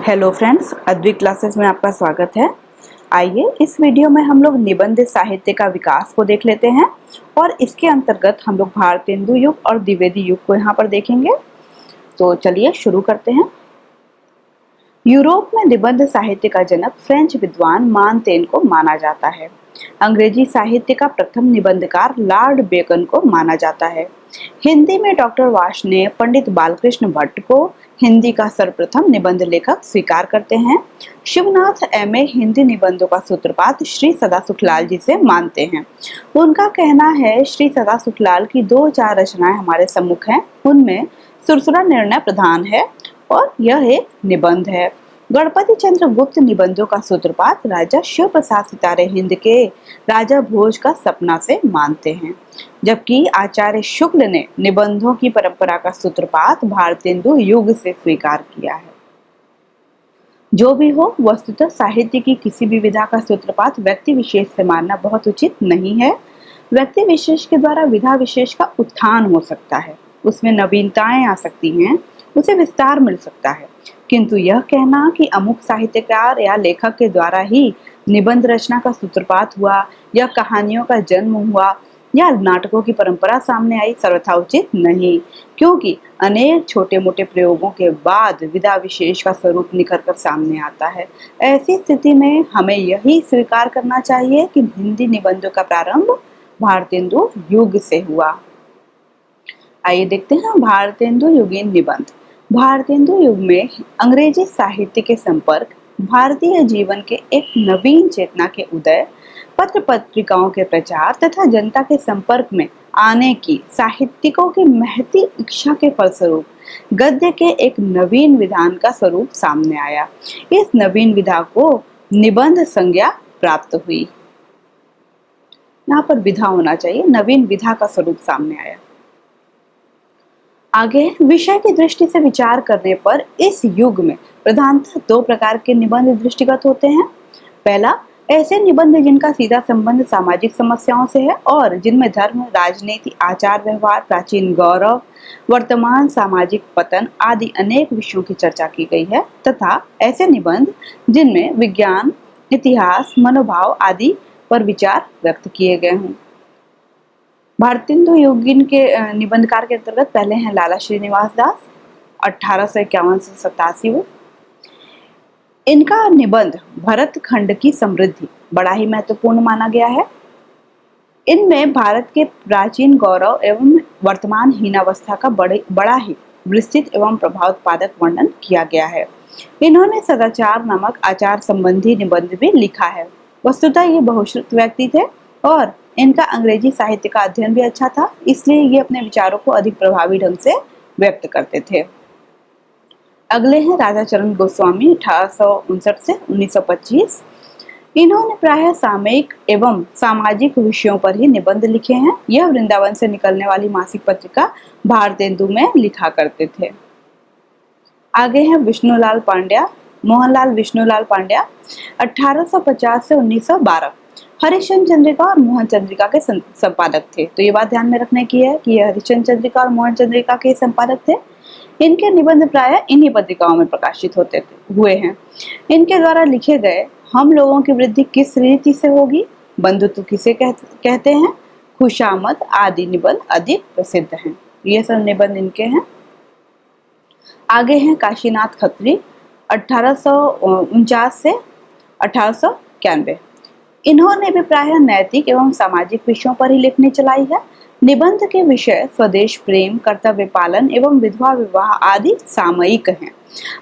Hello friends, Advik classes में आपका स्वागत है। आइए इस वीडियो में हम लोग निबंध साहित्य का विकास को देख लेते हैं और इसके अंतर्गत हम लोग भारतेंदु युग और द्विवेदी युग को यहाँ पर देखेंगे। तो चलिए शुरू करते हैं। यूरोप में निबंध साहित्य का जनक फ्रेंच विद्वान मानतेन को माना जाता है। अंग्रेजी साहित्य का प्रथम निबंधकार लॉर्ड बेकन को माना जाता है। हिंदी में डॉक्टर वार्ष्णेय पंडित बालकृष्ण भट्ट को हिंदी का सर्वप्रथम निबंध लेखक स्वीकार करते हैं। शिवनाथ एमए हिंदी निबंधों का सूत्रपात श्री सदा सुखलाल जी से मानते हैं। उनका कहना है श्री सदा सुखलाल की 2-4 रचनाएं हमारे सम्मुख हैं। उनमें सुरसुरा निर्णय प्रधान है और यह एक निबंध है। गणपति चंद्र गुप्त निबंधों का सूत्रपात राजा शिव प्रसाद सितारे हिंद के राजा भोज का सपना से मानते हैं, जबकि आचार्य शुक्ल ने निबंधों की परंपरा का सूत्रपात भारतेंदु युग से स्वीकार किया है। जो भी हो, वस्तुतः साहित्य की किसी भी विधा का सूत्रपात व्यक्ति विशेष से मानना बहुत उचित नहीं है। व्यक्ति विशेष के द्वारा विधा विशेष का उत्थान हो सकता है, उसमें नवीनताएं आ सकती हैं, उसे विस्तार मिल सकता है, किंतु यह कहना कि अमुक साहित्यकार या लेखक के द्वारा ही निबंध रचना का सूत्रपात हुआ या कहानियों का जन्म हुआ या नाटकों की परंपरा सामने आई सर्वथा उचित नहीं, क्योंकि अनेक छोटे मोटे प्रयोगों के बाद विधा विशेष का स्वरूप निखर कर सामने आता है। ऐसी स्थिति में हमें यही स्वीकार करना चाहिए कि हिंदी निबंधों का प्रारंभ भारतेंदु युग से हुआ। आइए देखते हैं भारतेंदु युगीन निबंध। भारतेंदु युग में अंग्रेजी साहित्य के संपर्क, भारतीय जीवन के एक नवीन चेतना के उदय, पत्र पत्रिकाओं के प्रचार तथा जनता के संपर्क में आने की साहित्यिकों की महती इच्छा के फलस्वरूप गद्य के एक नवीन विधान का स्वरूप सामने आया। इस नवीन विधा को निबंध संज्ञा प्राप्त हुई। यहाँ पर विधा होना चाहिए, नवीन विधा का स्वरूप सामने आया। आगे विषय की दृष्टि से विचार करने पर इस युग में प्रधानतः 2 प्रकार के निबंध दृष्टिगत होते हैं। पहला, ऐसे निबंध जिनका सीधा संबंध सामाजिक समस्याओं से है और जिनमें धर्म, राजनीति, आचार व्यवहार, प्राचीन गौरव, वर्तमान सामाजिक पतन आदि अनेक विषयों की चर्चा की गई है, तथा ऐसे निबंध जिनमें विज्ञान, इतिहास, मनोभाव आदि पर विचार व्यक्त किए गए हों। भारतेंदु युगीन के निबंधकार के अंतर्गत पहले हैं लाला श्रीनिवास दास 1851 से 87। इनका निबंध भरत खंड की समृद्धि बड़ा ही महत्वपूर्ण माना गया है। इनमें भारत के प्राचीन गौरव एवं वर्तमान हीनावस्था का बड़ा ही विस्तृत एवं प्रभावोत्पादक वर्णन किया गया है। इन्होंने सदाचार नामक आचार संबंधी निबंध भी लिखा है। वस्तुतः ये बहुश्रुत व्यक्ति थे और इनका अंग्रेजी साहित्य का अध्ययन भी अच्छा था, इसलिए ये अपने विचारों को अधिक प्रभावी ढंग से व्यक्त करते थे। अगले हैं राजा चरण गोस्वामी 1859 से 1925। इन्होंने प्रायः सामयिक एवं सामाजिक विषयों पर ही निबंध लिखे हैं। यह वृंदावन से निकलने वाली मासिक पत्रिका भारतेंदु में लिखा करते थे। आगे हैं विष्णुलाल पांड्या, मोहनलाल विष्णुलाल पांड्या 1850 से 1912। हरिश्चंद्र चंद्रिका और मोहन चंद्रिका के संपादक थे। तो ये बात ध्यान में रखने की है कि ये हरिश्चंद्र चंद्रिका और मोहन चंद्रिका के संपादक थे। इनके निबंध प्रायः इन्हीं पत्रिकाओं में प्रकाशित हुए हैं। इनके द्वारा लिखे गए हम लोगों की वृद्धि किस रीति से होगी, बंधुत्व किसे कहते हैं, खुशामद आदि निबंध अधिक प्रसिद्ध हैं। ये सब निबंध इनके हैं। आगे हैं काशीनाथ खत्री 1849 से 1891। इन्होंने भी प्रायः नैतिक एवं सामाजिक विषयों पर ही लेखनी चलाई है। निबंध के विषय स्वदेश प्रेम, कर्तव्य पालन एवं विधवा विवाह आदि सामयिक हैं।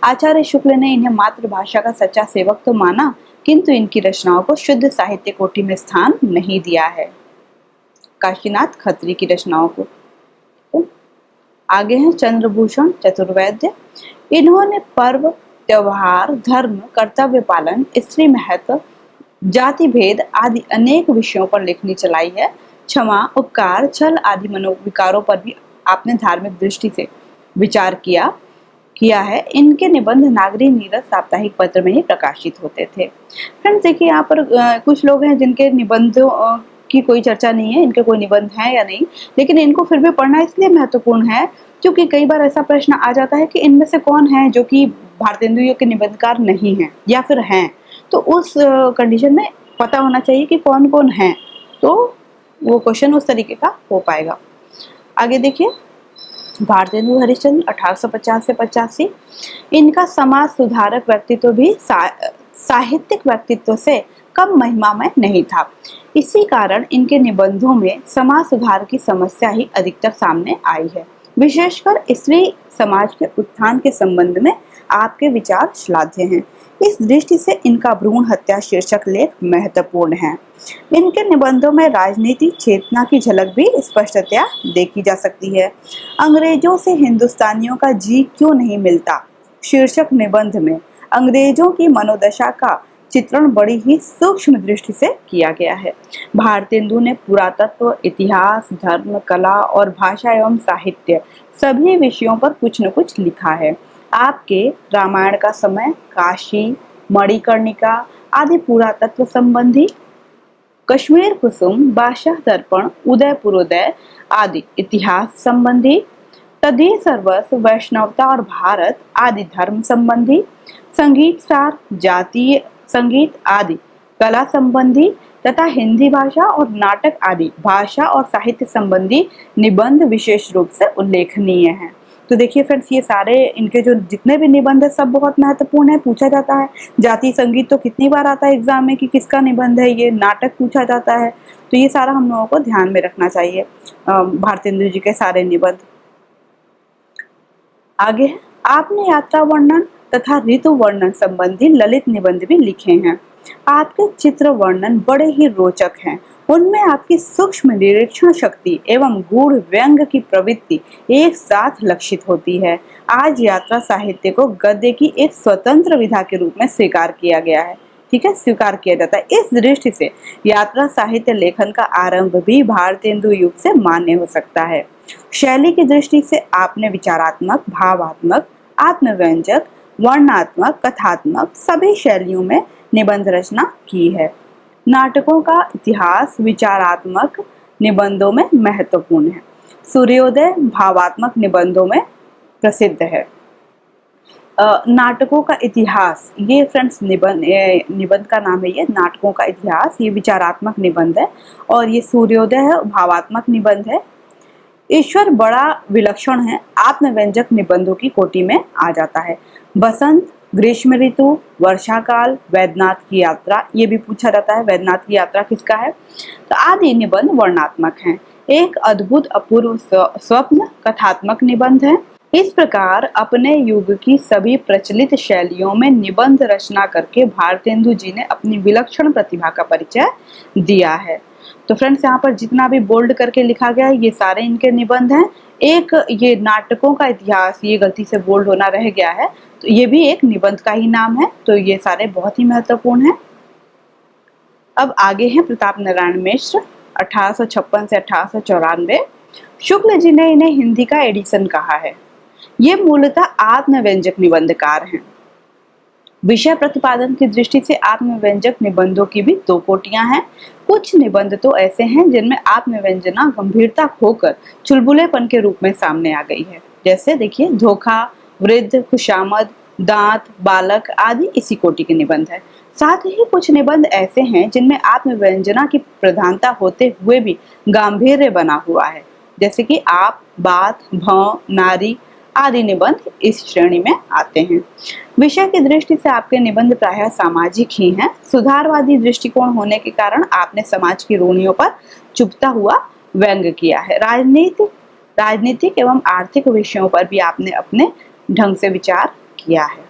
आचार्य शुक्ल ने इन्हें मातृभाषा का सच्चा सेवक तो माना, किंतु इनकी रचनाओं को शुद्ध साहित्य कोटि में स्थान नहीं दिया है, काशीनाथ खत्री की रचनाओं को। आगे हैं चंद्रभूषण चतुर्वेद्य। इन्होंने पर्व, त्योहार, धर्म, कर्तव्य पालन, स्त्री महत्व, जाति भेद आदि अनेक विषयों पर लेखनी चलाई है। क्षमा, उपकार, छल आदि मनोविकारों पर भी आपने धार्मिक दृष्टि से विचार किया है। इनके निबंध नागरी नीरज साप्ताहिक पत्र में ही प्रकाशित होते थे। फ्रेंड्स देखिए, यहाँ पर कुछ लोग हैं जिनके निबंधों की कोई चर्चा नहीं है, इनके कोई निबंध है या नहीं, लेकिन इनको फिर भी पढ़ना इसलिए महत्वपूर्ण है क्योंकि कई बार ऐसा प्रश्न आ जाता है कि इनमें से कौन है जो कि भारतेंदु युग के निबंधकार नहीं हैं या फिर हैं, तो उस कंडीशन में पता होना चाहिए कि कौन कौन है, तो वो क्वेश्चन उस तरीके का हो पाएगा। आगे देखिए, भारतेंदु हरिश्चंद्र 1850 से 85, इनका समाज सुधारक व्यक्तित्व भी साहित्यिक व्यक्तित्व से कम महिमामय नहीं था। इसी कारण इनके निबंधों में समाज सुधार की समस्या ही अधिकतर सामने आई है। विशेषकर स्त्री समाज के उत्थान के संबंध में आपके विचार श्लाघ्य हैं। इस दृष्टि से इनका भ्रूण हत्या शीर्षक लेख महत्वपूर्ण है। इनके निबंधों में राजनीति चेतना की झलक भी स्पष्टतया देखी जा सकती है। अंग्रेजों से हिंदुस्तानियों का जी क्यों नहीं मिलता शीर्षक निबंध में अंग्रेजों की मनोदशा का चित्रण बड़ी ही सूक्ष्म दृष्टि से किया गया है। भारतेंदु ने पुरातत्व, इतिहास, धर्म, कला और भाषा एवं साहित्य सभी विषयों पर कुछ न कुछ लिखा है। आपके रामायण का समय, काशी, मणिकर्णिका आदि पुरातत्व संबंधी, कश्मीर कुसुम, बादशाह दर्पण, उदयपुरोदय आदि इतिहास संबंधी, तदीय सर्वस्व, वैष्णवता और भारत आदि धर्म संबंधी, संगीत सार, जातीय संगीत आदि कला संबंधी तथा हिंदी भाषा और नाटक आदि भाषा और साहित्य संबंधी निबंध विशेष रूप से उल्लेखनीय हैं। तो देखिए फ्रेंड्स, ये सारे इनके जो जितने भी निबंध है सब बहुत महत्वपूर्ण है, पूछा जाता है। जातीय संगीत तो कितनी बार आता है एग्जाम में कि किसका निबंध है ये, नाटक पूछा जाता है, तो ये सारा हम लोगों को ध्यान में रखना चाहिए भारतेंदु जी के सारे निबंध। आगे है, आपने यात्रा वर्णन तथा ऋतु वर्णन संबंधी ललित निबंध भी लिखे हैं। आपके चित्र वर्णन बड़े ही रोचक हैं। उनमें आपकी सूक्ष्म निरीक्षण शक्ति एवं गूढ़ व्यंग की प्रवृत्ति एक साथ लक्षित होती है। आज यात्रा साहित्य को गद्य की एक स्वतंत्र विधा के रूप में स्वीकार किया गया है। ठीक है, स्वीकार किया जाता है। इस दृष्टि से यात्रा साहित्य लेखन का आरंभ भी भारतेंदु युग से मान्य हो सकता है। शैली की दृष्टि से आपने विचारात्मक, भावात्मक, आत्मव्यंजक, वर्णनात्मक, कथात्मक सभी शैलियों में निबंध रचना की है। नाटकों का इतिहास विचारात्मक निबंधों में महत्वपूर्ण है। सूर्योदय भावात्मक निबंधों में प्रसिद्ध है। नाटकों का इतिहास, ये फ्रेंड्स निबंध का नाम है, ये नाटकों का इतिहास, ये विचारात्मक निबंध है। और ये सूर्योदय है, भावात्मक निबंध है। ईश्वर बड़ा विलक्षण है, आत्मव्यंजक निबंधों की कोटि में आ जाता है। बसंत, ग्रीष्म ऋतु, वर्षा काल, वैद्यनाथ की यात्रा, ये भी पूछा जाता है, वैद्यनाथ की यात्रा किसका है, तो आदि निबंध वर्णनात्मक हैं। एक अद्भुत अपूर्व स्वप्न कथात्मक निबंध है। इस प्रकार अपने युग की सभी प्रचलित शैलियों में निबंध रचना करके भारतेंदु जी ने अपनी विलक्षण प्रतिभा का परिचय दिया है। तो फ्रेंड्स, यहाँ पर जितना भी बोल्ड करके लिखा गया है ये सारे इनके निबंध हैं। एक ये नाटकों का इतिहास, ये गलती से बोल्ड होना रह गया है, तो ये भी एक निबंध का ही नाम है। तो ये सारे बहुत ही महत्वपूर्ण हैं। अब आगे हैं प्रताप नारायण मिश्र 1856 से 1894। शुक्ल जी ने इन्हें हिंदी का एडिशन कहा है। ये मूलतः आत्मव्यंजक निबंधकार हैं। विषय प्रतिपादन की दृष्टि से आत्मव्यंजक निबंधों की भी दो कोटियां हैं। कुछ निबंध तो ऐसे हैं जिनमें आत्मव्यंजना गंभीरता खोकर चुलबुलेपन के रूप में सामने आ गई है। जैसे देखिए, धोखा, वृद्ध, खुशामद, दांत, बालक आदि इसी कोटि के निबंध है। साथ ही कुछ निबंध ऐसे हैं जिनमें आत्मव्यंजना की प्रधानता होते हुए भी गांभीर्य बना हुआ है। जैसे कि आप, बात, भौं, नारी आदि निबंध इस श्रेणी में आते हैं। विषय की दृष्टि से आपके निबंध प्रायः सामाजिक ही हैं। सुधारवादी दृष्टिकोण होने के कारण आपने समाज की रूढ़ियों पर चुभता हुआ व्यंग किया है। राजनीतिक एवं आर्थिक विषयों पर भी आपने अपने ढंग से विचार किया है।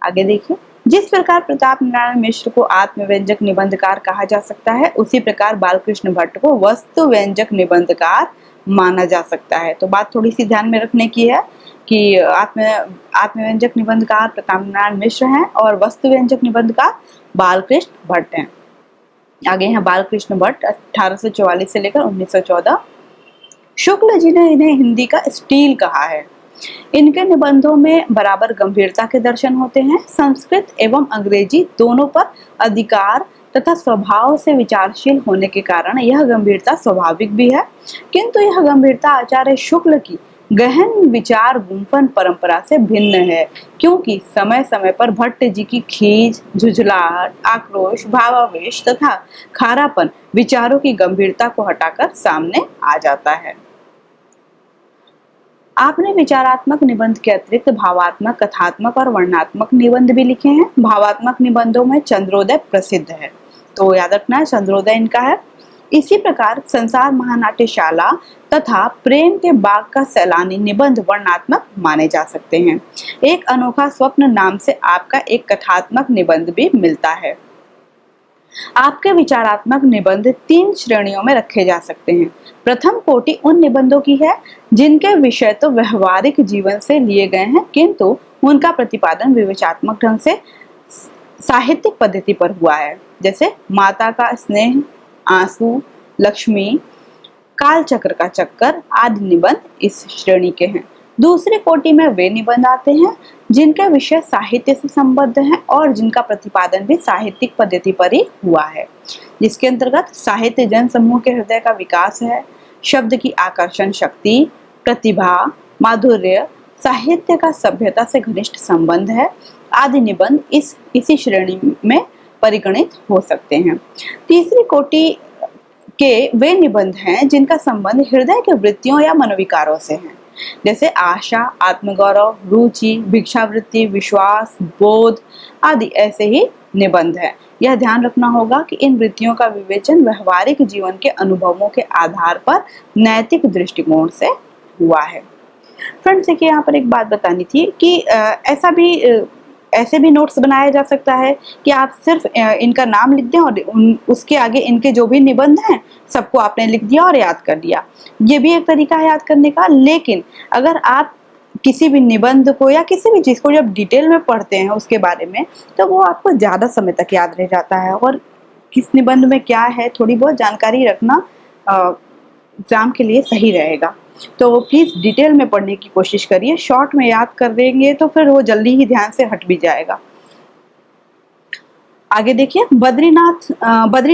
आगे देखिए, जिस प्रकार प्रताप नारायण मिश्र को आत्मव्यंजक निबंधकार कहा जा सकता है, उसी प्रकार बालकृष्ण भट्ट को वस्तु व्यंजक निबंधकार माना जा सकता है। तो बात थोड़ी सी ध्यान में रखने की है कि आत्मव्यंजक निबंधकार प्रताप नारायण मिश्र हैं और वस्तु व्यंजक निबंधकार बालकृष्ण भट्ट हैं। आगे हैं बालकृष्ण भट्ट 1844 से लेकर 1914। शुक्ल जी ने इन्हें हिंदी का स्टील कहा है। इनके निबंधों में बराबर गंभीरता के दर्शन होते हैं। संस्कृत एवं अंग्रेजी दोनों पर अधिकार तथा स्वभाव से विचारशील होने के कारण यह गंभीरता स्वाभाविक भी है, किंतु यह गंभीरता आचार्य शुक्ल की गहन विचार गुंफन परंपरा से भिन्न है, क्योंकि समय समय पर भट्ट जी की खींच, झुंझलाहट, आक्रोश, भावावेश तथा खारापन विचारों की गंभीरता को हटाकर सामने आ जाता है। आपने विचारात्मक निबंध के अतिरिक्त भावात्मक, कथात्मक और वर्णनात्मक निबंध भी लिखे हैं। भावात्मक निबंधों में चंद्रोदय प्रसिद्ध है, तो याद रखना है चंद्रोदय इनका है। इसी प्रकार संसार महानाट्यशाला तथा प्रेम के बाग का सैलानी निबंध वर्णनात्मक माने जा सकते हैं। एक अनोखा स्वप्न नाम से आपका एक कथात्मक निबंध भी मिलता है। आपके विचारात्मक निबंध 3 श्रेणियों में रखे जा सकते हैं। प्रथम कोटि उन निबंधों की है जिनके विषय तो व्यवहारिक जीवन से लिए गए हैं, किंतु उनका प्रतिपादन विवेचनात्मक ढंग से साहित्यिक पद्धति पर हुआ है, जैसे माता का स्नेह, आंसू, लक्ष्मी, कालचक्र का चक्कर आदि निबंध इस श्रेणी के हैं। दूसरी कोटि में वे निबंध आते हैं जिनके विषय साहित्य से संबद्ध हैं और जिनका प्रतिपादन भी साहित्यिक पद्धति पर ही हुआ है, जिसके अंतर्गत साहित्य जन समूह के हृदय का विकास है, शब्द की आकर्षण शक्ति, प्रतिभा, माधुर्य, साहित्य का सभ्यता से घनिष्ठ संबंध है आदि निबंध इसी श्रेणी में परिगणित हो सकते हैं। तीसरी कोटि के वे निबंध हैं जिनका संबंध हृदय के वृत्तियों या मनोविकारों से है, जैसे आशा, आत्मगौरव, रुचि, भिक्षावृत्ति, विश्वास, बोध आदि ऐसे ही निबंध है। यह ध्यान रखना होगा कि इन वृत्तियों का विवेचन व्यवहारिक जीवन के अनुभवों के आधार पर नैतिक दृष्टिकोण से हुआ है। फ्रेंड्स, देखिए यहाँ पर एक बात बतानी थी कि ऐसे भी नोट्स बनाया जा सकता है कि आप सिर्फ इनका नाम लिख दें और उसके आगे इनके जो भी निबंध हैं सबको आपने लिख दिया और याद कर लिया। ये भी एक तरीका है याद करने का, लेकिन अगर आप किसी भी निबंध को या किसी भी चीज़ को जब डिटेल में पढ़ते हैं उसके बारे में, तो वो आपको ज़्यादा समय तक याद रह जाता है और किस निबंध में क्या है थोड़ी बहुत जानकारी रखना एग्जाम के लिए सही रहेगा। तो प्लीज़ डिटेल में पढ़ने की कोशिश करिए, शॉर्ट में याद कर देंगे तो फिर वो जल्दी ही ध्यान से हट भी जाएगा। आगे देखिए, बद्री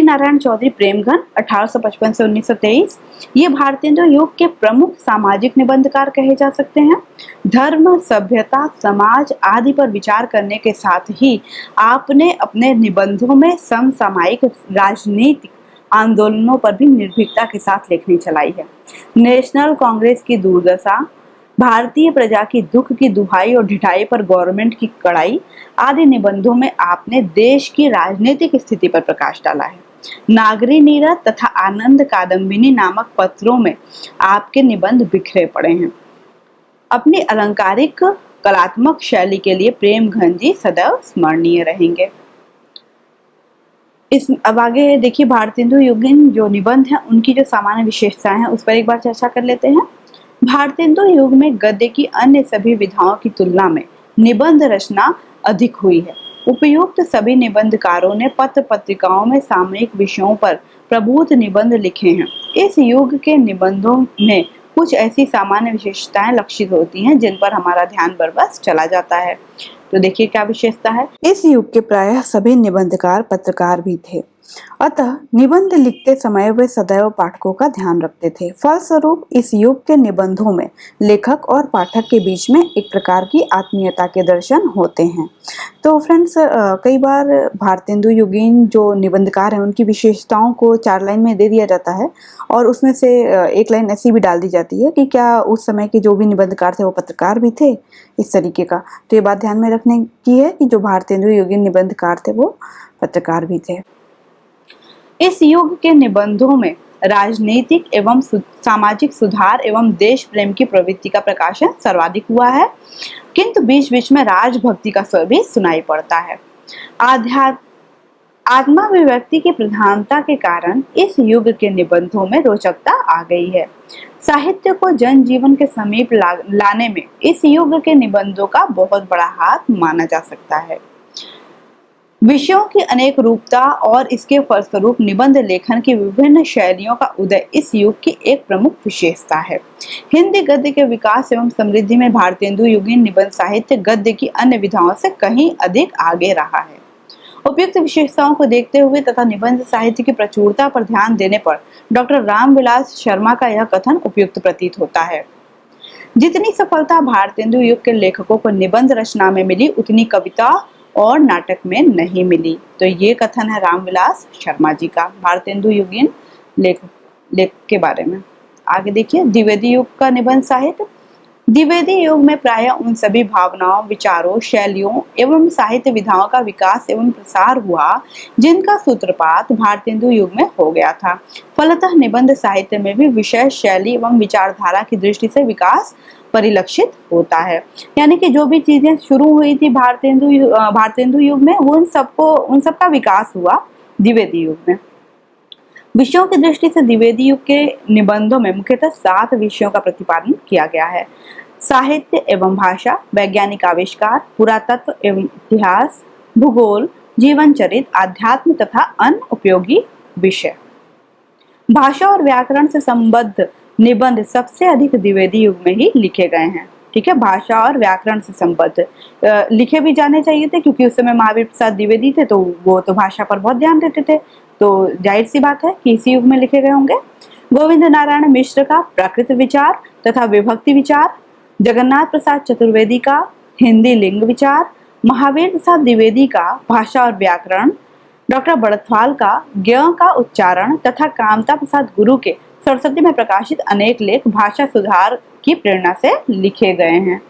नारायण चौधरी प्रेमघन 1855 से 1923, ये भारतेंदु युग के प्रमुख सामाजिक निबंधकार कहे जा सकते हैं। धर्म, सभ्यता, समाज आदि पर विचार करने के साथ ही आपने अपने निबंधों में समसामयिक राजनीतिक आंदोलनों पर भी निर्भीकता के साथ लेखनी चलाई है। नेशनल कांग्रेस की दुर्दशा, भारतीय प्रजा की दुख की दुहाई और ढिठाई पर गवर्नमेंट की कड़ाई आदि निबंधों में आपने देश की राजनीतिक स्थिति पर प्रकाश डाला है। नागरी नीरद तथा आनंद कादम्बिनी नामक पत्रों में आपके निबंध बिखरे पड़े हैं। अपनी अलंकारिक कलात्मक शैली के लिए प्रेमघन जी सदैव स्मरणीय रहेंगे। अब आगे देखिए, भारतेंदु युगीन जो निबंध हैं उनकी जो सामान्य विशेषताएं हैं उस पर एक बार चर्चा कर लेते हैं। भारतेंदु युग में गद्य की अन्य सभी विधाओं की तुलना में निबंध रचना अधिक हुई है। उपयुक्त सभी निबंधकारों ने पत्र पत्रिकाओं में सामयिक विषयों पर प्रबुद्ध निबंध लिखे हैं। इस युग के निबंधों में कुछ ऐसी सामान्य विशेषताएं लक्षित होती हैं जिन पर हमारा ध्यान बरबस चला जाता है। तो देखिए क्या विशेषता है। इस युग के प्रायः सभी निबंधकार पत्रकार भी थे, अतः निबंध लिखते समय वे सदैव पाठकों का ध्यान रखते थे। फलस्वरूप इस युग के निबंधों में लेखक और पाठक के बीच में एक प्रकार की आत्मीयता के दर्शन होते हैं। तो फ्रेंड्स, कई बार भारतेंदु युगीन जो निबंधकार हैं उनकी विशेषताओं को 4 लाइन में दे दिया जाता है और उसमें से एक लाइन ऐसी भी डाल दी जाती है कि क्या उस समय के जो भी निबंधकार थे वो पत्रकार भी थे, इस तरीके का। तो ये बात ध्यान में रखने की है कि जो भारतेंदु युगीन निबंधकार थे वो पत्रकार भी थे। इस युग के निबंधों में राजनीतिक एवं सामाजिक सुधार एवं देश प्रेम की प्रवृत्ति का प्रकाशन सर्वाधिक हुआ है, किंतु बीच बीच में राजभक्ति का स्वर भी सुनाई पड़ता है। आत्माभिव्यक्ति की प्रधानता के कारण इस युग के निबंधों में रोचकता आ गई है। साहित्य को जनजीवन के समीप लाने में इस युग के निबंधों का बहुत बड़ा हाथ माना जा सकता है। विषयों की अनेक रूपता और इसके फलस्वरूप निबंध लेखन की विभिन्न शैलियों का उदय इस युग की एक प्रमुख विशेषता है। हिंदी गद्य के विकास एवं समृद्धि में भारतेंदु युगीन निबंध साहित्य गद्य की अन्य विधाओं से कहीं अधिक आगे रहा है। उपयुक्त विशेषताओं को देखते हुए तथा निबंध साहित्य की प्रचुरता पर ध्यान देने पर डॉक्टर रामविलास शर्मा का यह कथन उपयुक्त प्रतीत होता है। जितनी सफलता भारतेंदु युग के लेखकों को निबंध रचना में मिली, उतनी कविता और नाटक में नहीं मिली। तो ये कथन है रामविलास शर्मा जी का भारतेंदु युगीन लेख के बारे में। आगे देखिए, द्विवेदी युग का निबंध साहित्य। द्विवेदी युग में प्रायः उन सभी भावनाओं, विचारों, शैलियों एवं साहित्य विधाओं का विकास एवं प्रसार हुआ जिनका सूत्रपात भारतेंदु युग में हो गया था। फलतः निबंध साहित्य में भी विषय, शैली एवं विचारधारा की दृष्टि से विकास परिलक्षित होता है। यानी कि जो भी चीजें शुरू हुई थी भारतेंदु युग में, वो उन सबका विकास हुआ द्विवेदी युग में। विषयों की दृष्टि से द्विवेदी युग के निबंधों में मुख्यतः 7 विषयों का प्रतिपादन किया गया है। साहित्य एवं भाषा, वैज्ञानिक आविष्कार, पुरातत्व एवं इतिहास, भूगोल, जीवन चरित्र, आध्यात्म तथा अन्य उपयोगी विषय। भाषा और व्याकरण से संबद्ध निबंध सबसे अधिक द्विवेदी युग में ही लिखे गए हैं। ठीक है, भाषा और व्याकरण से संबद्ध लिखे भी जाने चाहिए थे, क्योंकि उस समय महावीर प्रसाद द्विवेदी थे, तो वो तो भाषा पर बहुत ध्यान देते थे, तो जाहिर सी बात है कि इसी युग में लिखे गए होंगे। गोविंद नारायण मिश्र का प्राकृत विचार तथा विभक्ति विचार, जगन्नाथ प्रसाद चतुर्वेदी का हिंदी लिंग विचार, महावीर प्रसाद द्विवेदी का भाषा और व्याकरण, डॉक्टर बड़थवाल का ज्ञ का उच्चारण तथा कामता प्रसाद गुरु के सरस्वती में प्रकाशित अनेक लेख भाषा सुधार की प्रेरणा से लिखे गए हैं।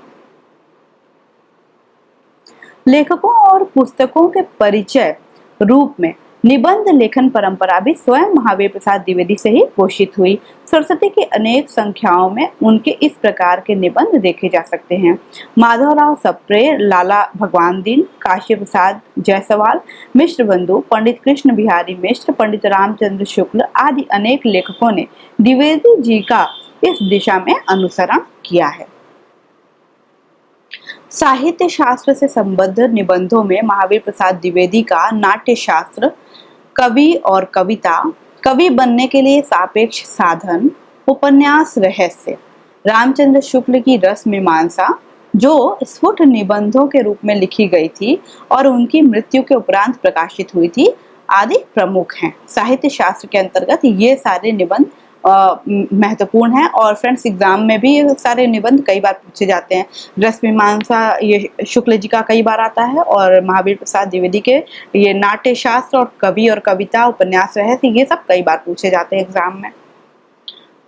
लेखकों और पुस्तकों के परिचय रूप में निबंध लेखन परंपरा भी स्वयं महावीर प्रसाद द्विवेदी से ही पोषित हुई। सरस्वती की अनेक संख्याओं में उनके इस प्रकार के निबंध देखे जा सकते हैं। माधवराव सप्रे, लाला भगवान दीन, काशी प्रसाद जायसवाल, मिश्र बंधु, पंडित कृष्ण बिहारी मिश्र, पंडित रामचंद्र शुक्ल आदि अनेक लेखकों ने द्विवेदी जी का इस दिशा में अनुसरण किया है। साहित्य शास्त्र से संबद्ध निबंधों में महावीर प्रसाद द्विवेदी का नाट्य शास्त्र, कवि और कविता, कवि बनने के लिए सापेक्ष साधन, उपन्यास रहस्य, रामचंद्र शुक्ल की रस मीमांसा जो स्फुट निबंधों के रूप में लिखी गई थी और उनकी मृत्यु के उपरांत प्रकाशित हुई थी आदि प्रमुख हैं। साहित्य शास्त्र के अंतर्गत ये सारे निबंध महत्वपूर्ण है और फ्रेंड्स एग्जाम में भी ये सारे निबंध कई बार पूछे जाते हैं। रस मीमांसा ये शुक्ल जी का कई बार आता है और महावीर प्रसाद द्विवेदी के ये नाट्य शास्त्र और कवि और कविता, उपन्यास रहस्य, ये सब कई बार पूछे जाते हैं एग्जाम में।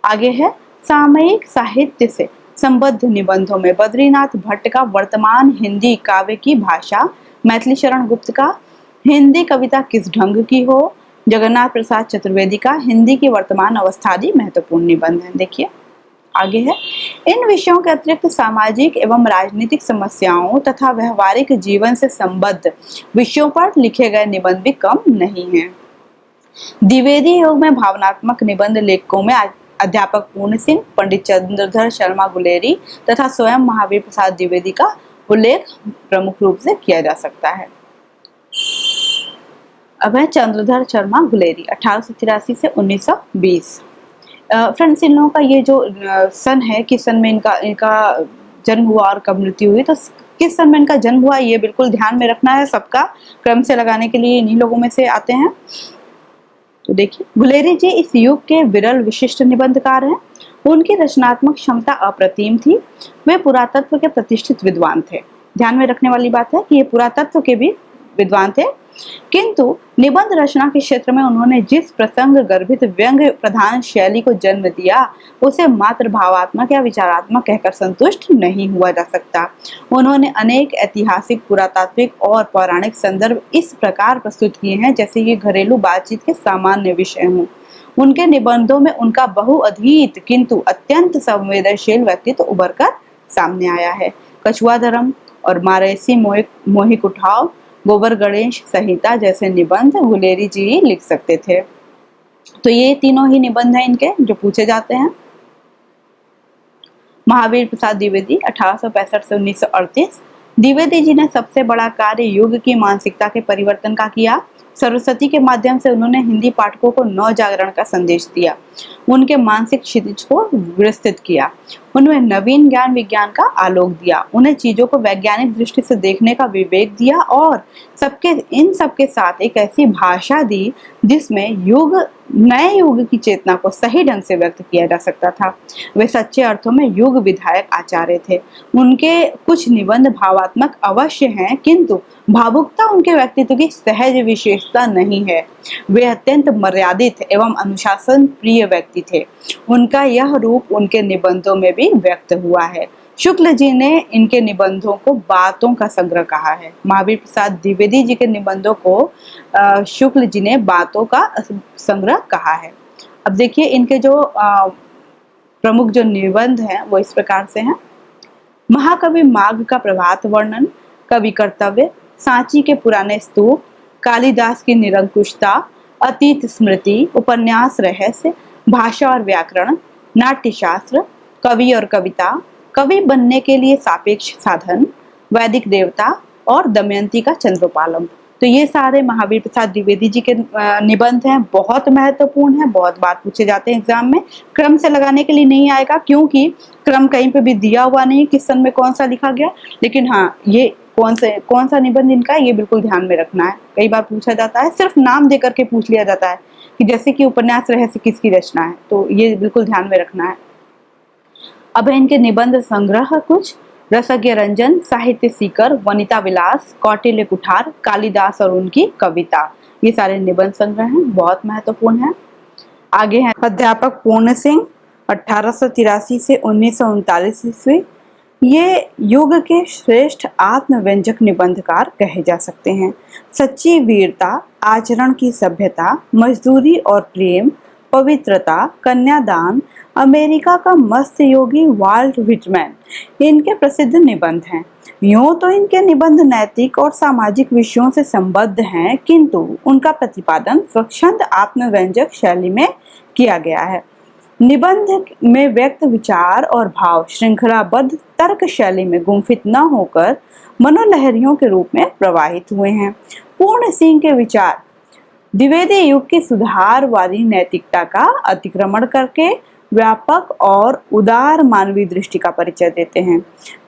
आगे है सामयिक साहित्य से संबद्ध निबंधों में बद्रीनाथ भट्ट का वर्तमान हिंदी काव्य की भाषा, मैथिली शरण गुप्त का हिंदी कविता किस ढंग की हो, जगन्नाथ प्रसाद चतुर्वेदी का हिंदी की वर्तमान अवस्था आदि महत्वपूर्ण निबंध है। देखिए आगे है, इन विषयों के अतिरिक्त सामाजिक एवं राजनीतिक समस्याओं तथा व्यवहारिक जीवन से संबद्ध विषयों पर लिखे गए निबंध भी कम नहीं हैं। द्विवेदी युग में भावनात्मक निबंध लेखकों में अध्यापक पूर्ण सिंह, पंडित चंद्रधर शर्मा गुलेरी तथा स्वयं महावीर प्रसाद द्विवेदी का उल्लेख प्रमुख रूप से किया जा सकता है। अब है चंद्रधर शर्मा गुलेरी 1883 से 1920। फ्रेंड्स, इन लोगों का ये जो सन है, किस सन में इनका जन्म हुआ और कब मृत्यु हुई, तो किस सन में इनका जन्म हुआ ये बिल्कुल ध्यान में रखना है। सबका क्रम से लगाने के लिए इन्हीं लोगों में से आते हैं। तो देखिए, गुलेरी जी इस युग के विरल विशिष्ट निबंधकार हैं। उनकी रचनात्मक क्षमता अप्रतिम थी। वे पुरातत्व के प्रतिष्ठित विद्वान थे। ध्यान में रखने वाली बात है कि ये पुरातत्व के भी विद्वान थे, किंतु निबंध रचना के क्षेत्र में उन्होंने जिस प्रसंग गर्भित व्यंग प्रधान शैली को जन्म दिया, उसे मात्र भावात्मक या विचारात्मक कहकर संतुष्ट नहीं हुआ जा सकता। उन्होंने अनेक ऐतिहासिक, पुरातात्विक और पौराणिक संदर्भ इस प्रकार प्रस्तुत किए हैं जैसे ये घरेलू बातचीत के सामान्य विषय हों। उनके निबंधों में उनका बहुअधीत किंतु अत्यंत संवेदनशील व्यक्तित्व उभर कर सामने आया है। कछुआ धर्म और मारेसी मोहिक उठाव, गोबर गणेश संहिता जैसे निबंध गुलेरी जी ही लिख सकते थे। तो ये तीनों ही निबंध हैं इनके जो पूछे जाते हैं। महावीर प्रसाद द्विवेदी 1865 से 1938। द्विवेदी जी ने सबसे बड़ा कार्य युग की मानसिकता के परिवर्तन का किया। सरस्वती के माध्यम से उन्होंने हिंदी पाठकों को नव जागरण का संदेश दिया, उनके मानसिक क्षितिज को विस्तृत किया, उनमें नवीन ज्ञान विज्ञान का आलोक दिया, उन्हें चीजों को वैज्ञानिक दृष्टि से देखने का विवेक दिया और इन सबके साथ एक ऐसी भाषा दी जिसमें युग नए युग की चेतना को सही ढंग से व्यक्त किया जा सकता था। वे सच्चे अर्थों में युग विधायक आचार्य थे। उनके कुछ निबंध भावात्मक अवश्य हैं, किंतु भावुकता उनके व्यक्तित्व की सहज विशेषता नहीं है। वे अत्यंत मर्यादित एवं अनुशासन प्रिय व्यक्ति थे। उनका यह रूप उनके निबंधों में भी व्यक्त हुआ है। शुक्ल जी ने इनके निबंधों को बातों का संग्रह कहा है। महावीर प्रसाद द्विवेदी जी के निबंधों को शुक्ल जी ने बातों का संग्रह कहा है। अब देखिए इनके जो प्रमुख जो निबंध हैं वो इस प्रकार से हैं। महाकवि माघ का प्रभात वर्णन, कवि कर्तव्य, सांची के पुराने स्तूप, कालिदास की निरंकुशता, अतीत स्मृति, उपन्यास रहस्य, भाषा और व्याकरण, नाट्यशास्त्र, कवि और कविता, कवि बनने के लिए सापेक्ष साधन, वैदिक देवता और दमयंती का चंद्रोपालम। तो ये सारे महावीर प्रसाद द्विवेदी जी के निबंध हैं। बहुत महत्वपूर्ण है, बहुत बार पूछे जाते हैं एग्जाम में। क्रम से लगाने के लिए नहीं आएगा क्योंकि क्रम कहीं पे भी दिया हुआ नहीं किस सन में कौन सा लिखा गया, लेकिन हाँ ये कौन सा निबंध इनका है ये बिल्कुल ध्यान में रखना है। कई बार पूछा जाता है, सिर्फ नाम दे करके पूछ लिया जाता है कि जैसे कि उपन्यास रहस्य किसकी रचना है, तो ये बिल्कुल ध्यान में रखना है। अब इनके निबंध संग्रह कुछ: रसज्ञ रंजन, साहित्य सीकर, वनिता विलास, कौटिल्य कुठार, कालिदास और उनकी कविता, ये सारे निबंध संग्रह हैं, बहुत महत्वपूर्ण है। आगे है अध्यापक पूर्ण सिंह, 1883 से 1939 ईस्वी। ये युग के श्रेष्ठ आत्मव्यंजक निबंधकार कहे जा सकते हैं। सच्ची वीरता, आचरण की सभ्यता, मजदूरी और प्रेम, पवित्रता, कन्यादान, अमेरिका का मस्त योगी वाल्ट व्हिटमैन, इनके प्रसिद्ध निबंध हैं। यूं तो इनके निबंध नैतिक और सामाजिक विषयों से संबद्ध हैं, किंतु उनका प्रतिपादन स्वच्छंद आत्मव्यंजक शैली में किया गया है। निबंध में व्यक्त विचार और भाव श्रृंखलाबद्ध तर्क शैली में गुंफित न होकर मनोलहरियों के रूप में प्रवाहित हुए हैं। पूर्ण सिंह के विचार द्विवेदी युग की सुधारवादी नैतिकता का अतिक्रमण करके व्यापक और उदार मानवीय दृष्टि का परिचय देते हैं।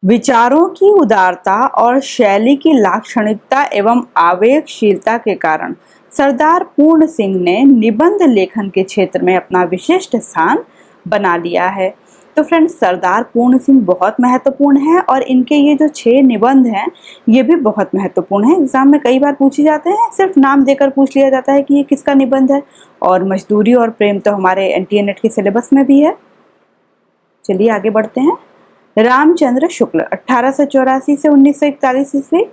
विचारों की उदारता और शैली की लाक्षणिकता एवं आवेगशीलता के कारण सरदार पूर्ण सिंह ने निबंध लेखन के क्षेत्र में अपना विशिष्ट स्थान बना लिया है। तो फ्रेंड्स, सरदार पूर्ण सिंह बहुत महत्वपूर्ण है और इनके ये जो 6 निबंध हैं ये भी बहुत महत्वपूर्ण है। एग्जाम में कई बार पूछे जाते हैं, सिर्फ नाम देकर पूछ लिया जाता है कि ये किसका निबंध है। और मजदूरी और प्रेम तो हमारे एनटीए नेट के सिलेबस में भी है। चलिए आगे बढ़ते हैं। रामचंद्र शुक्ल, 1884 से 1941 ईस्वी।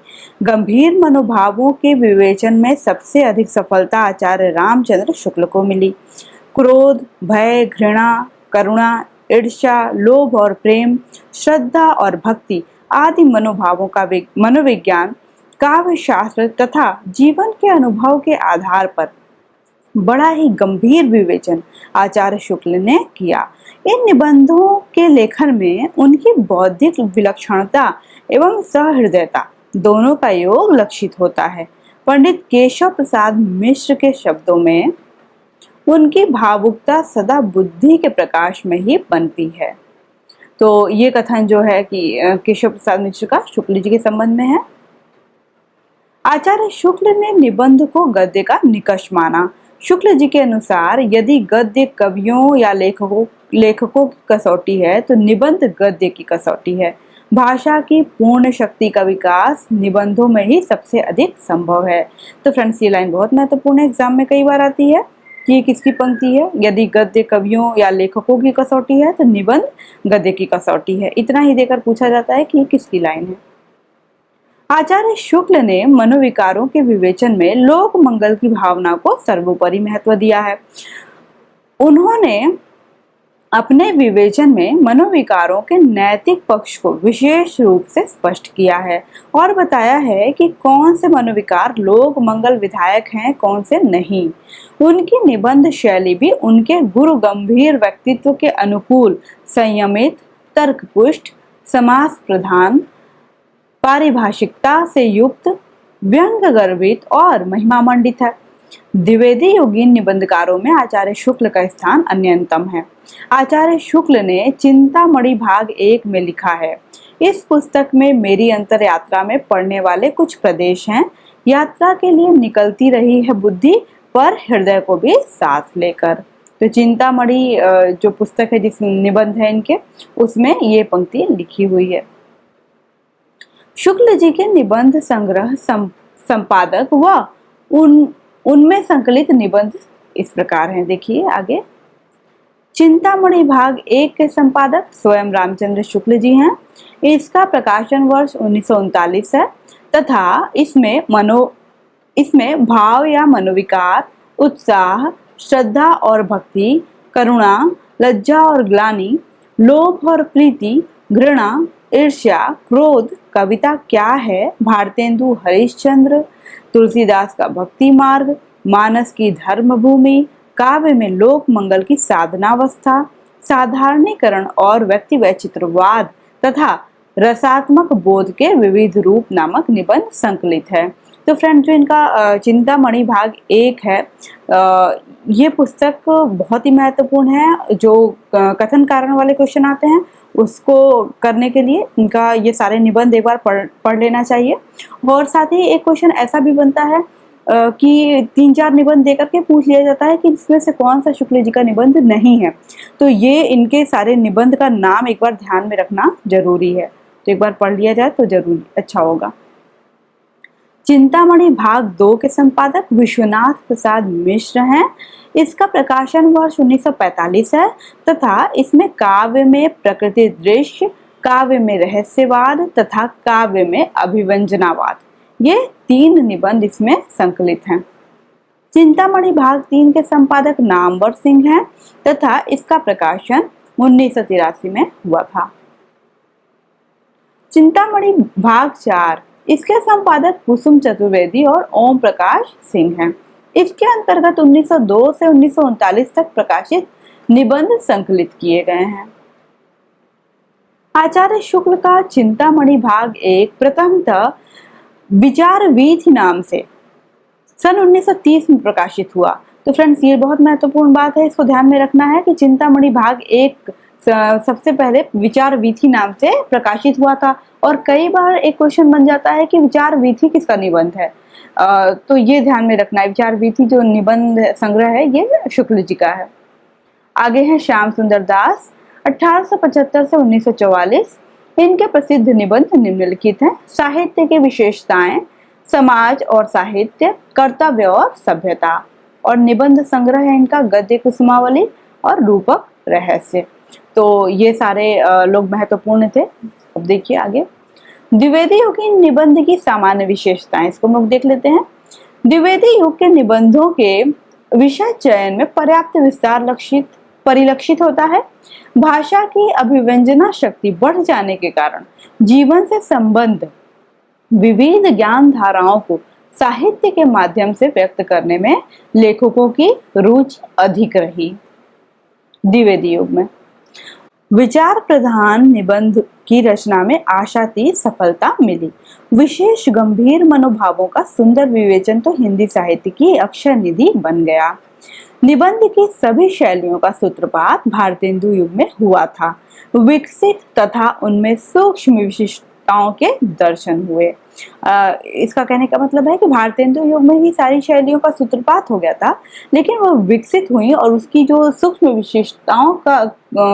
गंभीर मनोभावों के विवेचन में सबसे अधिक सफलता आचार्य रामचंद्र शुक्ल को मिली। क्रोध, भय, घृणा, करुणा, ईर्ष्या, लोभ और प्रेम, श्रद्धा और भक्ति आदि मनोभावों का मनोविज्ञान, काव्य शास्त्र तथा जीवन के अनुभव के आधार पर बड़ा ही गंभीर विवेचन आचार्य शुक्ल ने किया। इन निबंधों के लेखन में उनकी बौद्धिक विलक्षणता एवं सहृदयता दोनों का योग लक्षित होता है। पंडित केशव प्रसाद मिश्र के शब्दों में उनकी भावुकता सदा बुद्धि के प्रकाश में ही बनती है। तो ये कथन जो है कि केशव प्रसाद मिश्र का शुक्ल जी के संबंध में है। आचार्य शुक्ल ने निबंध को गद्य का निकष माना। शुक्ल जी के अनुसार यदि गद्य कवियों या लेखकों की कसौटी है तो निबंध गद्य की कसौटी है। भाषा की पूर्ण शक्ति का विकास निबंधों में ही सबसे अधिक संभव है। तो फ्रेंड्स, ये लाइन बहुत महत्वपूर्ण है, एग्जाम में कई बार आती है कि ये किसकी पंक्ति है। यदि गद्य कवियों या लेखकों की कसौटी है तो निबंध गद्य की कसौटी है। इतना ही देकर पूछा जाता है कि ये किसकी लाइन है। आचार्य शुक्ल ने मनोविकारों के विवेचन में लोक मंगल की भावना को सर्वोपरि महत्व दिया है। उन्होंने अपने विवेचन में मनोविकारों के नैतिक पक्ष को विशेष रूप से स्पष्ट किया है और बताया है कि कौन से मनोविकार लोक मंगल विधायक हैं, कौन से नहीं। उनकी निबंध शैली भी उनके गुरु गंभीर व्यक्तित्व के अनुकूल, संयमित, तर्कपुष्ट, समास प्रधान, पारिभाषिकता से युक्त, व्यंग गर्भित और महिमा मंडित है। द्विवेदी योगीन निबंधकारों में आचार्य शुक्ल का स्थान अन्यतम है। आचार्य शुक्ल ने चिंतामणि भाग 1 में लिखा है, इस पुस्तक में मेरी अंतर यात्रा में पड़ने वाले कुछ प्रदेश हैं। यात्रा के लिए निकलती रही है बुद्धि, पर हृदय को भी साथ लेकर। तो चिंतामणि जो पुस्तक है, जिस निबंध है इनके, उसमें ये पंक्ति लिखी हुई है। शुक्ल जी के निबंध संग्रह संपादक व उनमें संकलित निबंध इस प्रकार हैं। देखिए आगे, चिंतामणि भाग 1 के संपादक स्वयं रामचंद्र शुक्ल जी हैं। इसका प्रकाशन वर्ष 1939 है तथा इसमें भाव या मनोविकार, उत्साह, श्रद्धा और भक्ति, करुणा, लज्जा और ग्लानि, लोभ और प्रीति, घृणा, ईर्ष्या, क्रोध, कविता क्या है, भारतेंदु हरिश्चंद्र, तुलसीदास का भक्ति मार्ग, मानस की धर्म भूमि, काव्य में लोक मंगल की साधनावस्था, साधारणीकरण और व्यक्ति वैचित्रवाद तथा रसात्मक बोध के विविध रूप नामक निबंध संकलित है। तो फ्रेंड, जो इनका चिंतामणि भाग 1 है, ये पुस्तक बहुत ही महत्वपूर्ण है। जो कथन कारण वाले क्वेश्चन आते हैं उसको करने के लिए इनका ये सारे निबंध एक बार पढ़ लेना चाहिए। और साथ ही एक क्वेश्चन ऐसा भी बनता है कि 3-4 निबंध देकर के पूछ लिया जाता है कि इसमें से कौन सा शुक्ल जी का निबंध नहीं है। तो ये इनके सारे निबंध का नाम एक बार ध्यान में रखना जरूरी है। तो एक बार पढ़ लिया जाए तो जरूर अच्छा होगा। चिंतामणि भाग 2 के संपादक विश्वनाथ प्रसाद मिश्र हैं। इसका प्रकाशन वर्ष 1945 है तथा इसमें काव्य में प्रकृति दृश्य, काव्य में रहस्यवाद तथा काव्य में अभिव्यंजनावाद, ये 3 निबंध इसमें संकलित हैं। चिंतामणि भाग 3 के संपादक नामवर सिंह हैं तथा इसका प्रकाशन 1983 में हुआ था। चिंतामणि भाग 4, इसके संपादक कुसुम चतुर्वेदी और ओम प्रकाश सिंह हैं। इसके अंतर्गत 1902 से 1939 तक प्रकाशित निबंध संकलित किए गए हैं। आचार्य शुक्ल का चिंतामणि भाग 1 प्रथमतः विचार वीथि नाम से सन 1930 में प्रकाशित हुआ। तो फ्रेंड्स, ये बहुत महत्वपूर्ण बात है, इसको ध्यान में रखना है कि चिंतामणि भाग 1 सबसे पहले विचार वीथि नाम से प्रकाशित हुआ था। और कई बार एक क्वेश्चन बन जाता है कि विचार वीथि किसका निबंध है, तो ये ध्यान में रखना है। विचार वीथि जो निबंध संग्रह है ये शुक्ल जी का है। आगे है श्याम सुंदर दास, 1875 से 1944। इनके प्रसिद्ध निबंध निम्नलिखित हैं। साहित्य की विशेषताएं, समाज और साहित्य, कर्तव्य और सभ्यता। और निबंध संग्रह है इनका गद्य कुसुमावली और रूपक रहस्य। तो ये सारे लोग महत्वपूर्ण थे। अब देखिए आगे, द्विवेदी युग की निबंध की सामान्य विशेषताएं, इसको हम लोग देख लेते हैं। द्विवेदी युग के निबंधों के विषय चयन में पर्याप्त विस्तार परिलक्षित होता है। भाषा की अभिव्यंजना शक्ति बढ़ जाने के कारण जीवन से संबंध विविध ज्ञान धाराओं को साहित्य के माध्यम से व्यक्त करने में लेखकों की रुचि अधिक रही। द्विवेदी युग में विचार प्रधान निबंध की रचना में आशातीत सफलता मिली। विशेष गंभीर मनोभावों का सुंदर विवेचन तो हिंदी साहित्य की अक्षय निधि बन गया। निबंध की सभी शैलियों का सूत्रपात भारतेंदु युग में हुआ था। विकसित तथा उनमें सूक्ष्म विशिष्टताओं के दर्शन हुए। इसका कहने का मतलब है कि भारतेंदु युग में ही सारी शैलियों का सूत्रपात हो गया था, लेकिन वो विकसित हुई और उसकी जो सूक्ष्म विशिष्टताओं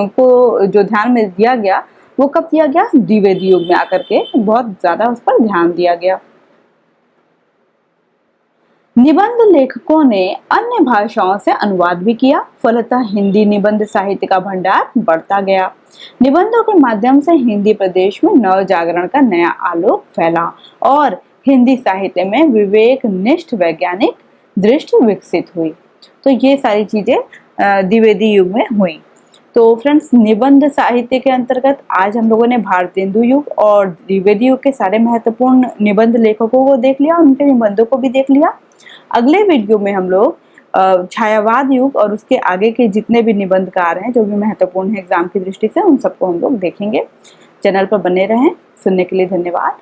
को जो ध्यान में दिया गया वो कब दिया गया? द्विवेदी युग में आकर के बहुत ज्यादा उस पर ध्यान दिया गया। निबंध लेखकों ने अन्य भाषाओं से अनुवाद भी किया, फलतः हिंदी निबंध साहित्य का भंडार बढ़ता गया। निबंधों के माध्यम से हिंदी प्रदेश में नव जागरण का नया आलोक फैला और हिंदी साहित्य में विवेक निष्ठ वैज्ञानिक दृष्टि विकसित हुई। तो ये सारी चीजें द्विवेदी युग में हुई। तो फ्रेंड्स, निबंध साहित्य के अंतर्गत आज हम लोगों ने भारतेंदु युग और द्विवेदी युग के सारे महत्वपूर्ण निबंध लेखकों को देख लिया, उनके निबंधों को भी देख लिया। अगले वीडियो में हम लोग छायावाद युग और उसके आगे के जितने भी निबंधकार हैं जो भी महत्वपूर्ण है एग्जाम की दृष्टि से, उन सबको हम लोग देखेंगे। चैनल पर बने रहें। सुनने के लिए धन्यवाद।